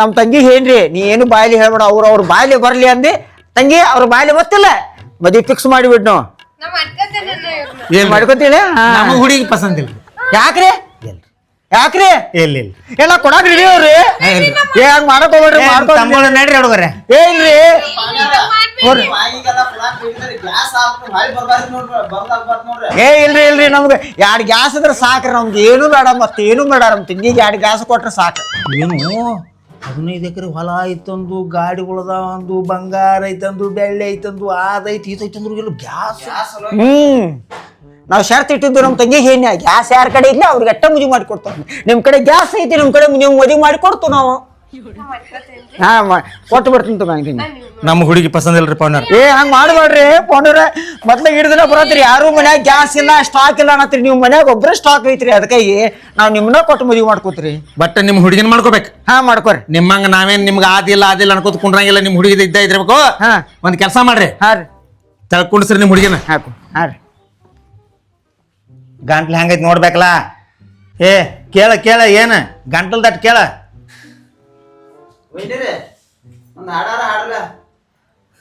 ನಮ್ ತಂಗಿ ಏನ್ರಿ ನೀ ಏನು ಬಾಯಲ್ಲಿ ಹೇಳ್ಬೇಡ ಅವ್ರ ಬಾಯಲ್ಲಿ ಬರ್ಲಿ ಅಂದಿ ತಂಗಿ ಅವ್ರ ಬಾಯಲ್ಲಿ ಗೊತ್ತಿಲ್ಲ ಮದುವೆ ಫಿಕ್ಸ್ ಮಾಡಿಬಿಡ್ ನಾವು. ನಮ್ ಅಡ್ಕತೇನೆ ಏನ್ ಮಾಡ್ಕೊತೀವಿ ನಮ್ಮ ಹುಡುಗಿ ಪಸಂದ್ ಇಲ್ಲ ಯಾಕ್ರಿ ಯಾಕ್ರಿ ಇಲ್ಲ ಎಲ್ಲ ಕೊಡಾಕ್ ರೆಡಿ ಅವ್ರಿ ಹಂಗ ಮಾಡಕ್ ಹೋಗ್ಬೇಡ್ರಿ ತಮ್ಮ ನಡ್ರಿ ಹುಡುಗರೆ ಏ ಇಲ್ರಿ ಏ ಇಲ್ರಿ ನಮ್ಗೆ 2 ಗ್ಯಾಸ್ ಇದ್ರೆ ಸಾಕ್ರಿ ನಮ್ಗೆ ಏನು ಬೇಡ ಮತ್ತೆ ಏನು ಬೇಡ ನಮ್ ತಿಂಡಿಗೆ 2 ಗ್ಯಾಸ್ ಕೊಟ್ರೆ ಸಾಕು. ಏನು 15 ಎಕರೆ ಹೊಲ ಐತಂದು ಗಾಡಿಗಳದಾವಂದು ಬಂಗಾರ ಐತಂದು ಬೆಳ್ಳಿ ಐತಂದು ಅದೈತಿ ಇದೈತಂದ್ರು ಗ್ಯಾಸ್ ನಾವ್ ಶರ್ತ್ ಇಟ್ಟಿದ್ದು ನಮ್ ತಂಗಿಗೆ ಏನ್ ಗ್ಯಾಸ್ ಯಾರ ಕಡೆ ಇಲ್ಲ ಅವ್ರಿಗೆ ಅಟ್ಟ ಮದುವೆ ಮಾಡಿ ಕೊಡ್ತಾರ. ನಿಮ್ ಕಡೆ ಗ್ಯಾಸ್ ಐತಿ ನಿಮ್ ಕಡೆ ನೀವು ಮದುವೆ ಮಾಡಿ ಕೊಡ್ತು ನಾವು. ಮಾಡ್ಕೊತೇನ್ರಿ. ಹಾ ಕೊಟ್ಟು ಬರ್ತೀನಿ ತಗೊಂತೀನಿ. ನಮ್ಮ ಹುಡುಗಿ ಪಸಂದ್ ಇಲ್ರಿ ಪೌನರ್. ಏ ಹಂಗ್ ಮಾಡ್ಬೇಡ್ರಿ ಪೌಂಡ್ರ. ಮೊದ್ಲ ಹಿಡ್ದಿನ ಬರತ್ರಿ, ಯಾರು ಮನ್ಯಾಗ ಗ್ಯಾಸ್ ಇಲ್ಲ ಸ್ಟಾಕ್ ಇಲ್ಲ ಅನ್ನತ್ರಿ. ನೀವು ಮನ್ಯಾಗ ಒಬ್ರ ಸ್ಟಾಕ್ ಐತ್ರಿ, ಅದಕ್ಕಾಗಿ ನಾವ್ ನಿಮ್ಮನ್ನ ಕೊಟ್ಟು ಮದುವೆ ಮಾಡ್ಕೋತೀರಿ. ಬಟ್ ನಿಮ್ ಹುಡುಗಿನ ಮಾಡ್ಕೋಬೇಕು. ಹಾ ಮಾಡ್ಕೋರಿ. ನಿಮ್ಮಂಗ ನಾವೇನ್ ನಿಮ್ಗೆ ಆದಿಲ್ಲ ಅನ್ಕೋತ ಕುಂಡ್ರಂಗಿಲ್ಲ. ನಿಮ್ ಹುಡುಗಿ ಇದ್ದ ಇದ್ರಬೇಕು. ಹಾ ಒಂದ್ ಕೆಲಸ ಮಾಡ್ರಿ, ಹಾ ರೀ ತಳ್ಕೊಂಡಿಸ್ರಿ ನಿಮ್ ಹುಡುಗಿನ. ಹಾಕು. ಹಾ ರೀ ಗಂಟ್ಲು ಹೆಂಗೈತಿ ನೋಡ್ಬೇಕಲ್ಲ. ಏ ಕೇಳ ಕೇಳ, ಏನ ಗಂಟಲ್ ದಟ್ ಕೇಳ.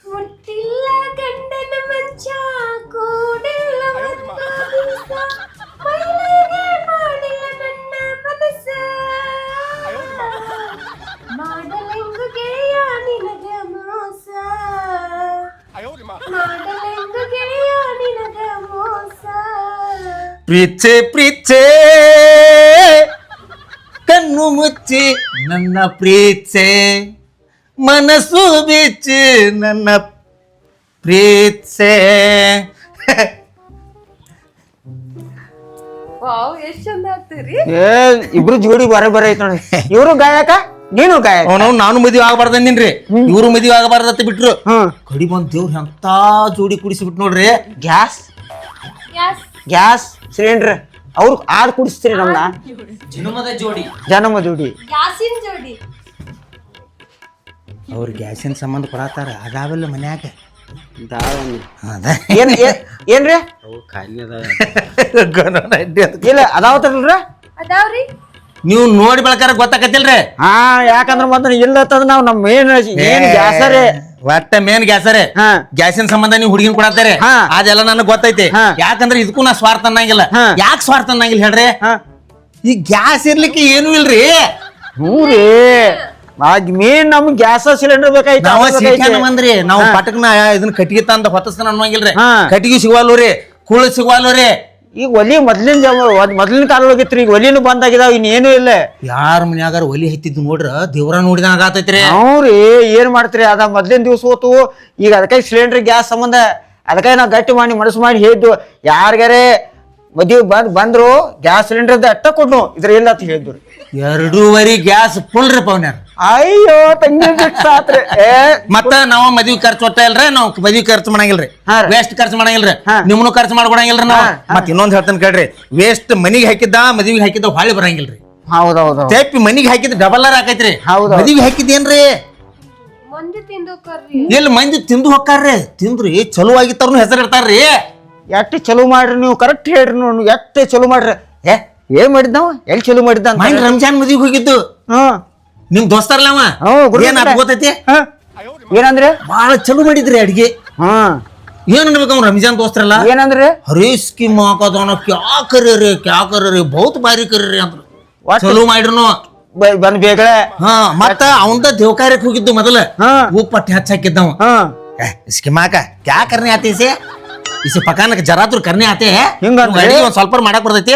ಮುಟ್ಟಿಲ್ಲ ಗಂಡನ ಮಂಚ ಕೂಡಿಲ್ಲ ದಿವಸ, ಮೈಲಿಗೆ ಮಾಡಿಲ್ಲ ನನ್ನ ಮನಸ್ಸ, ಮಾಡಲೆಂಗು ಗೆಳೆಯ ನಿನಗ ಮೋಸ, ಮಾಡಲೆಂಗು ಗೆಳೆಯ ನಿನಗ ಮೋಸ. ಪ್ರೀಚೆ ಪ್ರೀಚೆ ಕಣ್ಣು ಮುಚ್ಚಿ ನನ್ನ ಪ್ರೀಚೆ, ಮನಸ್ಸು ಬಿಚ್ಚಿ ನನ್ನ ಪ್ರೀಚೆ. ವಾವ್ ಎಷ್ಟ್ ಚಂದ ಆಗ್ತೀರಿ. ಏ ಇಬ್ರು ಜೋಡಿ ಬರ ಐತ್ ನೋಡಿ. ಇವ್ರು ಗಾಯಕ, ನೀನು ಗಾಯಕ. ಅವನವ್ ನಾನು ಮದುವೆ ಆಗಬಾರ್ದನ್ನಿನ್ರಿ, ಇವ್ರು ಮದುವೆ ಆಗಬಾರ್ದತ್ತ ಬಿಟ್ರು. ಹ್ಮ್ ಕಡಿ ಬಂದ್ ದೇವ್ರ ಎಂತ ಜೋಡಿ ಕುಡಿಸಿಬಿಟ್ಟು ನೋಡ್ರಿ. ಗ್ಯಾಸ್ ಗ್ಯಾಸ್ ಗ್ಯಾಸ್ ಸಿಲಿಂಡರ್ ಅವ್ರು ಆಡ್ ಕುಡಿಸ್ತೀರಿ ನಮ್ನ. ಜನುಮದ ಜೋಡಿ. ಜನಮ ಜೋಡಿ. ಗ್ಯಾಸಿನ ಜೋಡಿ. ಅವ್ರ ಗ್ಯಾಸಿನ ಸಂಬಂಧ ಕೊಡತಾರ, ಅದಾವೆಲ್ಲ ಮನ್ಯಾಗ. ಅದ ಏನ್ ಏನ್ರಿ ಇಲ್ಲ ಅದಾವತ್ತಲ್ರ. ಅದಾವ್ರಿ. ನೀವು ನೋಡಿ ಬೆಳಕಾರ ಗೊತ್ತಾಕತಿಲ್ರಿ. ಹಾ ಯಾಕಂದ್ರ ಮೊದ್ಲು ಇಲ್ಲ ಅಂತಂದ್ರ ನಾವ್ ನಮ್ ಮೇನ್ ಏನ್ ಗ್ಯಾಸರೇ ಒಟ್ಟ ಮೇನ್ ಗ್ಯಾಸರೇ. ಹಾ ಗ್ಯಾಸಿನ ಸಂಬಂಧ ನೀವು ಹುಡುಗಿನ ಕೊಡತ್ತಾರೆ, ಹಾ. ಅದೆಲ್ಲ ನನಗ್ ಗೊತ್ತೈತಿ. ಹಾ. ಯಾಕಂದ್ರೆ ಇದಕ್ಕೂ ನಾ ಸ್ವಾರ್ಥ ಅನ್ನಂಗಿಲ್ಲ. ಹಾ. ಯಾಕೆ ಸ್ವಾರ್ಥ ಅನ್ನಂಗಿಲ್ಲ ಹೇಳ್ರಿ? ಹಾ ಈ ಗ್ಯಾಸ್ ಇರ್ಲಿಕ್ಕೆ ಏನು ಇಲ್ರಿ. ಹ್ಞೂರಿ ಮೇನ್ ನಮ್ಗ್ ಗ್ಯಾಸ್ ಸಿಲಿಂಡರ್ ಬೇಕಾಯ್ತು. ನಾವ ಸಿಟಿಯನ್ನ ಮಂದ್ರಿ, ನಾವು ಪಟಕ್ನ ಇದನ್ನ ಕಟ್ಟಿಗೆ ತಂದ ಹೊತ್ತಸ್ತಾನ ಅನ್ನೋಂಗಿಲ್ರಿ. ಹಾ. ಕಟ್ಟಿಗೆ ಸಿಗವಲ್ರಿ, ಕುಳ್ಳು ಸಿಗವಲ್ರಿ. ಈಗ ಒಲಿ ಮೊದ್ಲಿನ ಕಾಲ ಹೋಗಿತ್ರಿ, ಈಗ ಒಲಿನೂ ಬಂದಾಗಿದಾವ, ಇನ್ನೇನು ಇಲ್ಲ. ಯಾರ ಮನ್ಯಾಗಾರ ಒಲಿ ಹತ್ತಿದ್ದು ನೋಡ್ರ ದೇವ್ರ ನೋಡಿದಂಗ ಆಗತೈತ್ರಿ. ಅವ್ರಿ ಏನ್ ಮಾಡ್ತೀರಿ, ಅದ ಮೊದ್ಲಿನ ದಿವ್ಸ ಹೋತು. ಈಗ ಅದಕ್ಕಾಗಿ ಸಿಲಿಂಡರ್ ಗ್ಯಾಸ್ ಸಂಬಂಧ ಅದಕ್ಕಾಗಿ ನಾವು ಗಟ್ಟಿ ಮಾಡಿ ಮನಸ್ಸು ಮಾಡಿ ಹೇಳಿದ್ವು, ಯಾರಿಗಾರೆ ಮದುವೆ ಬಂದ್ರು ಗ್ಯಾಸ್ ಸಿಲಿಂಡರ್ ಅಟ್ಟ ಕೊಡ್ನು ಇದ್ರ ಇಲ್ಲ ಅಂತ ಹೇಳಿದ್ರು. 2.5 ಗ್ಯಾಸ್ ಫುಲ್ ರೀ ಪೌನ್ಯಾರ. ಅಯ್ಯೋ ತಂಗಿ ಬಿಟ್ಟಾತ್ರಿ. ಮತ್ತ ನಾವ್ ಮದ್ವಿ ಖರ್ಚು ಒಟ್ಟ ಇಲ್ರಿ, ನಾವ್ ಮದ್ವಿ ಖರ್ಚು ಮಾಡಂಗಿಲ್ರಿ, ಹಾ ರೀ. ವೇಸ್ಟ್ ಖರ್ಚು ಮಾಡಂಗಿಲ್ರಿ, ಹಾ. ನಿಮ್ನು ಖರ್ಚು ಮಾಡ್ಕೊಡಂಗಿಲ್ರಿ ನಾವ್. ಹಾ, ಹಾ. ಮತ್ ಇನ್ನೊಂದ್ ಹೇಳ್ತಾನೆ ಕೇಳ್ರಿ, ವೇಸ್ಟ್ ಮನಿಗೆ ಹಾಕಿದ್ದ ಮದ್ವಿಗೆ ಹಾಕಿದ್ದ ಹೊಳಿ ಬರಂಗಿಲ್ರಿ. ಹೌದೌದು. ತೆಪ್ಪಿ ಮನಿಗೆ ಹಾಕಿದ್ ಡಬಲ್ ಆಕೈತ್ರಿ. ಹೌದು. ಮದ್ವಿಗೆ ಹಾಕಿದ್ದೇನ್ರಿ ಮಂದಿ ತಿಂದೋಕರ್ರಿ. ಎಲ್ಲಿ ಮಂದಿ ತಿಂದು ಹೊಕ್ಕಾರ್ರಿ. ತಿಂದ್ರಿ ಚಲೋ ಆಗಿತ್ತವ್ರನು ಹೆಸರು ಇಡ್ತಾರ್ರಿ. ಎಷ್ಟ್ ಚಲೋ ಮಾಡ್ರಿ ನೀವು, ಕರೆಕ್ಟ್ ಹೇಳ್ರಿ ನೋಡಿ, ಎಷ್ಟ್ ಚಲೋ ಮಾಡ್ರಿ. ಏನ್ ಮಾಡಿದ್ ನಾವು ಎಲ್ಲಿ ಚಲೋ ಮಾಡಿದ್ದ ಅಂತ. ಮೈನ್ ರಂಜಾನ್ ಮದ್ವಿಗೆ ಹೋಗಿದ್ದು ಹ್ಮ್ ನಿಮ್ ದೋಸ್ತಾರಲ್ಲ ಅವ. ಏನ್ ಅದ್ ಗೊತ್ತೈತಿ? ಏನಂದ್ರೆ ಬಾಳ ಚಲೋ ಮಾಡಿದ್ರಿ ಅಡ್ಗೆ. ಹ್ಮ್ ಏನ್ ಅನ್ಬೇಕು ಅವ್ನು ರಂಜಾನ್ ದೋಸ್ತರಲ್ಲ, ಏನಂದ್ರೆ ಹರೀಶ್ ಕಿ ಮಾಕೋದವನ ಕ್ಯಾ ಕರೀರಿ ಕ್ಯಾ ಕರೀರಿ ಬಹುತ್ ಬಾರಿ ಕರೀರಿ ಅಂದ್ರು. ಚಲೋ ಮಾಡಿರ್ನು ಬಂದ್ ಬೇಗಳೆ. ಹಾ. ಮತ್ತ ಅವಂದ ದೇವಕಾರ್ಯಕ್ಕೆ ಹೋಗಿದ್ದು ಮೊದಲ, ಹಾ ಉಪ್ಪಟ್ಟಿ ಹಚ್ಚಾಕಿದ್ದವ. इसके माँ का क्या करने आते इसे इसे पकाने जरा तो करने आते हैं ಒಂದ್ ಸ್ವಲ್ಪ ಮಾಡಕ್ ಬರ್ತೈತಿ.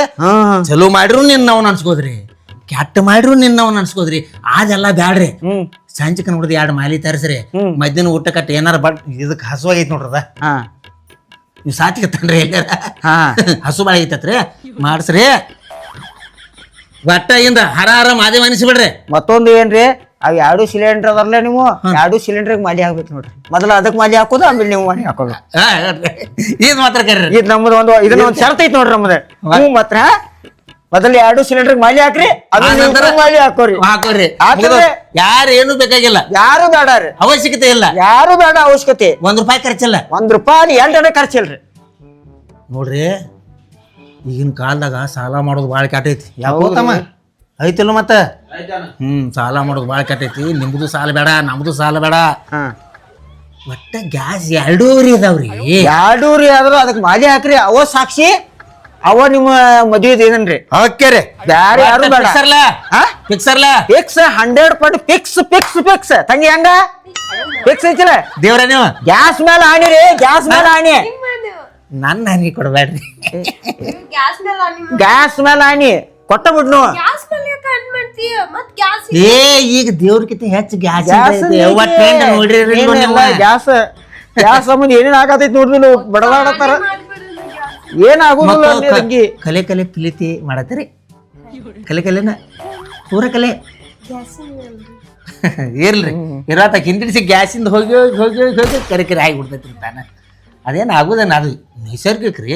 ಚಲೋ ಮಾಡಿರು ನಿನ್ನವನ್ ಅನ್ಸ್ಕೋದ್ರಿ, ಕೆಟ್ಟ ಮಾಡಿರು ನಿನ್ನವನ್ ಅನ್ಸ್ಕೋದ್ರಿ. ಅದೆಲ್ಲ ಬ್ಯಾಡ್ರಿ. ಸಂಜೆಕ ನೋಡಿದ್ 2 ಮಾಲಿ ತರಿಸ್ರಿ, ಮಧ್ಯಾಹ್ನ ಊಟ ಕಟ್ಟ ಏನಾರ ಬಟ್ ಇದಕ್ ಹಸುವಾಗೈತಿ ನೋಡ್ರದ, ನೀವು ಸಾತಿಗತ್ತನ್ರಿ ಎಲ್ಲಾರ ಹಸು ಬಾಳ ಐತತ್ರಿ ಮಾಡ್ಸ್ರಿ. ಒಟ್ಟ ಇಂದ ಹರ ಹರ ಮಾದೇವ ಅನಿಸ್ಬಿಡ್ರಿ. ಮತ್ತೊಂದು ಏನ್ರಿ, ಅವ್ 2 ಸಿಲಿಂಡರ್ ಅದರ್ಲೆ ನೀವು 2 ಸಿಲಿಂಡರ್ ಮಾಲಿ ಹಾಕ್ಬೇಕು ನೋಡ್ರಿ. ಮೊದಲ ಅದಕ್ ಮಾಲಿ ಹಾಕೋದು, ಆಮೇಲೆ ನೀವು ಮಾಲಿ ಹಾಕೋದು. ಇದ್ ಮಾತ್ರ ಕರ್ರಿ. ಇದ್ ನಮ್ದು ಇದನ್ನ ಒಂದ್ ಶರ್ತ್ ಐತಿ ನೋಡ್ರಿ ನಮ್ದು. ನೀವು ಮಾತ್ರ ಮೊದಲ 2 ಸಿಲಿಂಡರ್ ಮಾಲಿ ಹಾಕ್ರಿ, ಅದನ್ನ ಮಾಲಿ ಹಾಕೋರಿ. ಹಾಕೋರಿ. ಹಾಕಿದ್ರೆ ಯಾರು ಏನು ಬೇಕಾಗಿಲ್ಲ, ಯಾರು ಬೇಡ, ಅವಶ್ಯಕತೆ ಇಲ್ಲ, ಯಾರು ಬೇಡ ಅವಶ್ಯಕತೆ. ₹1 ಖರ್ಚಿಲ್ಲ. ₹1 2 ಖರ್ಚಿಲ್ರಿ. ನೋಡ್ರಿ ಈಗಿನ ಕಾಲದಾಗ ಸಾಲ ಮಾಡೋದು ಭಾಳ ಕೆಟ್ಟೈತಿ. ಯಾಕೋತಮ್ಮ ಐತಿಲ್ಲ ಮತ್ತ. ಸಾಲ ಮಾಡೋದು ಭಾಳ ಕೆಟ್ಟೈತಿ. ನಿಮ್ದು ಸಾಲ ಬೇಡ, ನಮ್ದು ಸಾಲ ಬೇಡ. ಒಟ್ಟ ಗ್ಯಾಸ್ 2 ಇದಾವ್ರಿ. 2 ಆದ್ರೂ ಅದಕ್ಕೆ ಮಾಲಿ ಹಾಕ್ರಿ. ಅವ ಸಾಕ್ಷಿ, ಅವ ನಿಮ್ಮ ಮದುವೆ ಏನನ್ರಿ. ಓಕೆ ರೀ, ಬ್ಯಾರೆ ಯಾರು ಬೇಡ. ಫಿಕ್ಸರ್ಲ ಫಿಕ್ಸ್ 100% ಫಿಕ್ಸ್ ಫಿಕ್ಸ್ ಫಿಕ್ಸ್. ತಂಗಿ ಹಂಗ ಫಿಕ್ಸ್ ಐತಿಲ್ಲ ದೇವ್ರ ನೀವು. ಗ್ಯಾಸ್ ಮೇಲೆ ಆಣಿ ರೀ, ಗ್ಯಾಸ್ ಮೇಲೆ ಆಣಿ. ನನ್ನ ಹನಿ ಕೊಡ್ಬೇಡ್ರಿ. ಗ್ಯಾಸ್ ಮೇಲೆ ಗ್ಯಾಸ್ ಮೇಲೆ ಆಣಿ ಕೊಟ್ಟ ಬಿಡ್ನು. ಗ್ಯಾಸ್ ಮೇಲೆ ಕಣ್ ಮಾಡ್ತೀಯ ಮತ್ ಗ್ಯಾಸ್ ಏ ಈಗ ದೇವ್ರಕಿಂತ ಹೆಚ್ಚು ಗ್ಯಾಸ್ ನೋಡ್ರಿ. ಗ್ಯಾಸ್ ಗ್ಯಾಸ್ ಸಂಬಂಧ ಏನೇನ್ ಆಗತೈತಿ ನೋಡ್ರಿ. ನೀವು ಬಡದಾಡತ್ತಾರ, ಏನಾಗುದಿಲ್ಲ ತಂಗಿ. ಕಲೆ ಕಲೆ ಪ್ರೀತಿ ಮಾಡತ್ತೀರಿ. ಕಲೆ ಕಲೆನ ಪೂರ ಕಲೆ. ಇರ್ಲಿ ಇರತ್ತ ಹಿಂದಿಡಿಸಿ ಗ್ಯಾಸಿಂದ ಹೋಗಿ ಹೋಗಿ ಹೋಗಿ ಹೋಗಿ ಹೋಗಿ ಕರಿ ಆಗಿಬಿಡ್ತೈತ್ರಿ ತಾನ ಅದೇನು ಆಗುದೇನು ಅದು ನೈಸರ್ಗಿಕ ರೀ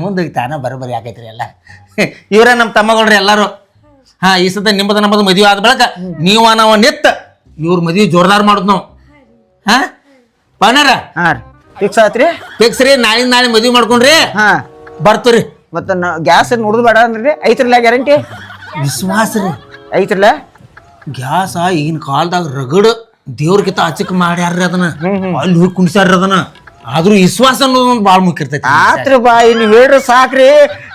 ಮುಂದೆ ತಾನ ಬರೋಬ್ಬರಿ ಆಗೈತ್ರಿ ಎಲ್ಲ ಇವರೇ ನಮ್ಮ ತಮ್ಮಗಳ್ರಿ ಎಲ್ಲರೂ ಹಾಂ ಈ ಸತ ನಿಮ್ಮದು ನಮ್ಮದು ಮದುವೆ ಆದ ಬಳಿಕ ನೀವು ನಾವು ನಿತ್ತ ಇವ್ರ ಮದುವೆ ಜೋರ್ದಾರ್ ಮಾಡುದು ನಾವು ಹಾಂ ಪಾನಾರ ಹಾಂ ರೀ ಫಿಕ್ಸ್ ಆತ್ರಿ ಫಿಕ್ಸ್ ರೀ ನಾಳೆ ಮದುವೆ ಮಾಡ್ಕೊಂಡ್ರಿ ಹಾಂ ಬರ್ತೀರಿ ಮತ್ತು ಗ್ಯಾಸ್ ನೋಡುದು ಬೇಡ ಅಂದ್ರಿ ಐತ್ರಲ್ಲ ಗ್ಯಾರಂಟಿ ವಿಶ್ವಾಸ ರೀ ಐತ್ರಲ್ಲ ಗ್ಯಾಸ ಈಗಿನ ಕಾಲದಾಗ ರಗಡ್ ದೇವ್ರಕಿಂತ ಆಚಕ್ ಮಾಡ್ಯಾರ್ರಿ ಅದನ್ನ ಅಲ್ಲಿ ಹೋಗಿ ಕುಣಿಸ್ಯಾರ್ರಿ ಅದನ್ನ ಆದ್ರೂ ವಿಶ್ವಾಸ ಅನ್ನೋದು ಒಂದು ಭಾಳ ಮುಖ್ಯ ಇರ್ತೈತಿ ಆತ್ರಿ ಬಾಯಿ ನೀವು ಹೇಳ್ರಿ ಸಾಕ್ರಿ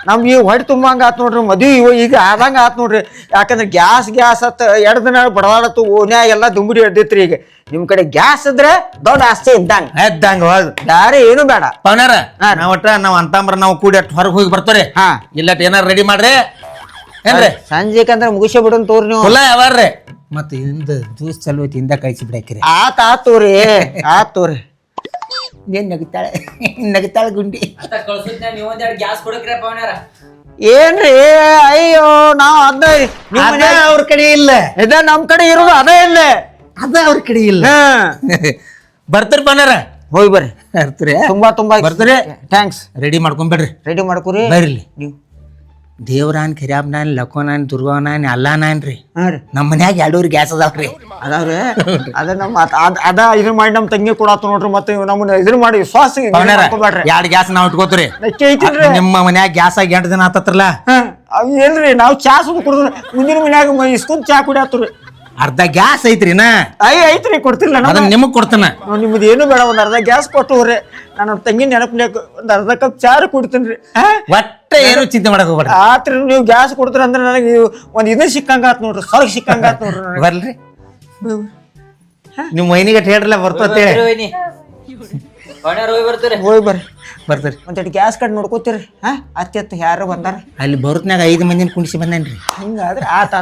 ನಮ್ಗೆ ಈಗ ಹೊಟ್ಟೆ ತುಂಬಂಗ ಆತ್ ನೋಡ್ರಿ ಮದ್ವಿ ಈಗ ಆದಂಗ ಆತ್ ನೋಡ್ರಿ ಯಾಕಂದ್ರೆ ಗ್ಯಾಸ್ ಹತ್ತ 2 ದಿನ ಬಡದಾಡತ್ತು ಓನ್ಯಾಗ ಎಲ್ಲ ದುಂಬಿಡಿ ಎದ್ದೈತ್ರಿ ಈಗ ನಿಮ್ ಕಡೆ ಗ್ಯಾಸ್ ಇದ್ರೆ ದೊಡ್ಡ ಆಸ್ತಿ ಇದ್ದಂಗ ಎದ್ದಂಗ ಹೌದು ಬ್ಯಾರೆ ಏನು ಬೇಡ ಪವನಾರ ನಾವ್ ಅಂತಂಬ್ರ ನಾವು ಕೂಡಿ ಅಟ್ ಹೊರಗೆ ಹೋಗಿ ಬರ್ತಾರೆ ಹಾ ಇಲ್ಲಟ್ ಏನಾರ ರೆಡಿ ಮಾಡ್ರಿ ಏನ್ರಿ ಸಂಜೆಕಂದ್ರ ಮುಗಿಸೇ ಬಿಡೋನ್ ತೋರಿ ನೀವು ಹೊಲ ಯಾವಾರ್ರಿ ಮತ್ತೆ ಹಿಂದ ಜ್ಯೂಸ್ ಚಲೋ ಐತಿ ಹಿಂದ ಕಳಿಸಿ ಬಿಡಾಕಿರಿ ಆತ್ ತೋರಿ ಏನ್ ನಗುತ್ತಾಳೆ ಗುಂಡಿ ನೀವ್ ಒಂದೆರಡು ಗ್ಯಾಸ್ ಕೊಡಕ್ರಿ ಪವನ್ಯಾರ ಏನ್ರಿ ಅಯ್ಯೋ ನಾವ್ ಅದ ಅದ ಅವ್ರ ಕಡೆ ಇಲ್ಲ ಇದ ನಮ್ ಕಡೆ ಇರೋದು ಅದೇ ಇಲ್ಲ ಅದ ಅವ್ರ ಕಡೆ ಇಲ್ಲ ಹಾ ಬರ್ತೀರಿ ಪವನಾರ ಹೋಗಿ ಬರ್ರಿ ಬರ್ತೀರಿ ತುಂಬಾ ಬರ್ತೀರಿ ಥ್ಯಾಂಕ್ಸ್ ರೆಡಿ ಮಾಡ್ಕೊಂಬಿಡ್ರಿ ರೆಡಿ ಮಾಡ್ಕೊರಿ ಬರ್ಲಿ ನೀವು ದೇವ್ರಾನ್ ಖರ್ಯಾಬ್ನಾನ್ ಲಕೋನಾನ್ ದುರ್ಗವನಾನ್ ಅಲ್ಲಾನಾನ್ ರೀ ಹಾ ರೀ ನಮ್ಮ ಮನ್ಯಾಗ 2 ಗ್ಯಾಸ್ ಅದಾವ್ರಿ ಅದಾವ್ರಿ ಅದ ನಮ್ಮ ಅದ ಇದನ್ನ ಮಾಡಿ ನಮ್ ತಂಗಿ ಕೊಡಾತು ನೋಡ್ರಿ ಮತ್ತೆ ನಮ್ಮನ್ನ ಇದನ್ನ ಮಾಡಿ ವಿಶ್ವಾಸ ಮಾಡ್ಕೊಬೇಡ್ರಿ 2 ಗ್ಯಾಸ್ ನಾವ್ ಇಟ್ಕೋತೀರಿ ನಕ್ಕಿ ಐತಿಲ್ರಿ ನಿಮ್ಮ ಮನ್ಯಾಗ ಗ್ಯಾಸ್ ಆಗಿ 8 ದಿನ ಆತತ್ರಲ್ಲ ಅವ್ ಏನ್ರಿ ನಾವ್ ಚಾ ಸುಮ್ ಕುಡಿದ್ರ ಮುಂದಿನ ಮನ್ಯಾಗ ಇಸ್ಕೊಂಡ್ ಚಾ ಕುಡಿಯಾತ್ರಿ ಅರ್ಧ ಗ್ಯಾಸ್ ಐತ್ರಿನ ಐತ್ರಿ ಕೊಡ್ತಿಲ್ಲ ಅದನ್ನ ನಿಮಗ್ ಕೊಡ್ತಾನ ನಿಮ್ದು ಏನು ಬೇಡ ಒಂದ್ ಅರ್ಧ ಗ್ಯಾಸ್ ಕೊಟ್ಟು ಹೋಗ್ರಿ ನಾನು ತಂಗಿ ನೆನಪನ್ಯಾಗ ಒಂದ್ ಅರ್ಧ ಕಪ್ ಚಾರು ಕುಡಿತೀನಿ ಒಟ್ಟ ಏನು ಚಿಂತೆ ಮಾಡಕ್ ಹೋಗ್ಬೇಡ ಆತ್ರಿ ನೀವು ಗ್ಯಾಸ್ ಕೊಡ್ತೀರ ಅಂದ್ರೆ ನನಗೆ ಒಂದ್ ಇದನ್ನ ಸಿಕ್ಕಂಗ ಆತ್ ನೋಡ್ರಿ ಸ್ವರ್ಗ ಸಿಕ್ಕಂಗ ಆತ್ ನೋಡ್ರಿ ನನಗೆ. ಬರ್ಲ್ರಿ ನಿಮ್ ಮೈನಿಗೆ ಹೇಳ್ರಲ್ಲ ಬರ್ತೇಳಿ ಪವನ್ಯಾರ ಹೋಗಿ ಬರ್ತೀರಿ ಹೋಗಿ ಬರ್ರಿ ಬರ್ತೀರಿ ಒಂದ್ ಗ್ಯಾಸ್ ಕಟ್ ನೋಡ್ಕೋತೀರಿ ಅತ್ಯತ್ ಯಾರು ಬಂದಾರ ಅಲ್ಲಿ ಬರುತ್ನಾಗ 5 ಮಂದಿನ ಕುಣಿಸಿ ಬಂದೇನ್ರಿ ಹಿಂಗಾದ್ರೆ ಆತ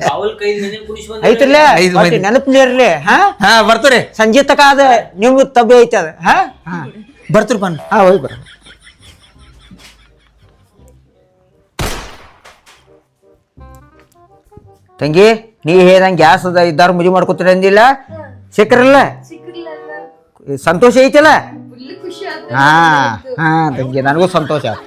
ಬಾವುಲ್ ಕೈ ಮಂದಿನ ಕುಣಿಸಿ ಬಂದ ಐತ್ರಲ್ಲ 5 ಮಂದಿ. ನೆನಪಲ್ಲಿ ಇರ್ಲಿ ಹಾ ಬರ್ತೀರಿ ಸಂಜೆ ತಕ ಅದ ನಿಮ್ದು ತಬ್ಬಿ ಐತೆ ಅದ ಬರ್ತೀರಿ ಬನ್ನಿ ಹೋಗಿ ಬರ್ರಿ ತಂಗಿ ನೀ ಹೇಳ್ದಂಗೆ ಗ್ಯಾಸ್ ಅದ ಇದ್ದಾರು ಮದುವೆ ಮಾಡ್ಕೊತೀರ ಅಂದಿಲ್ಲ ಸಿಕ್ಕ್ರಲ್ಲ ಸಿಕ್ಕಿರ್ಲಲ್ಲ ಸಂತೋಷ ಐತಲ್ಲ ಫುಲ್ ಖುಷಿ ಆತ ಹಾ ತಂಗಿ ನನಗೂ ಸಂತೋಷ ಆಯ್ತು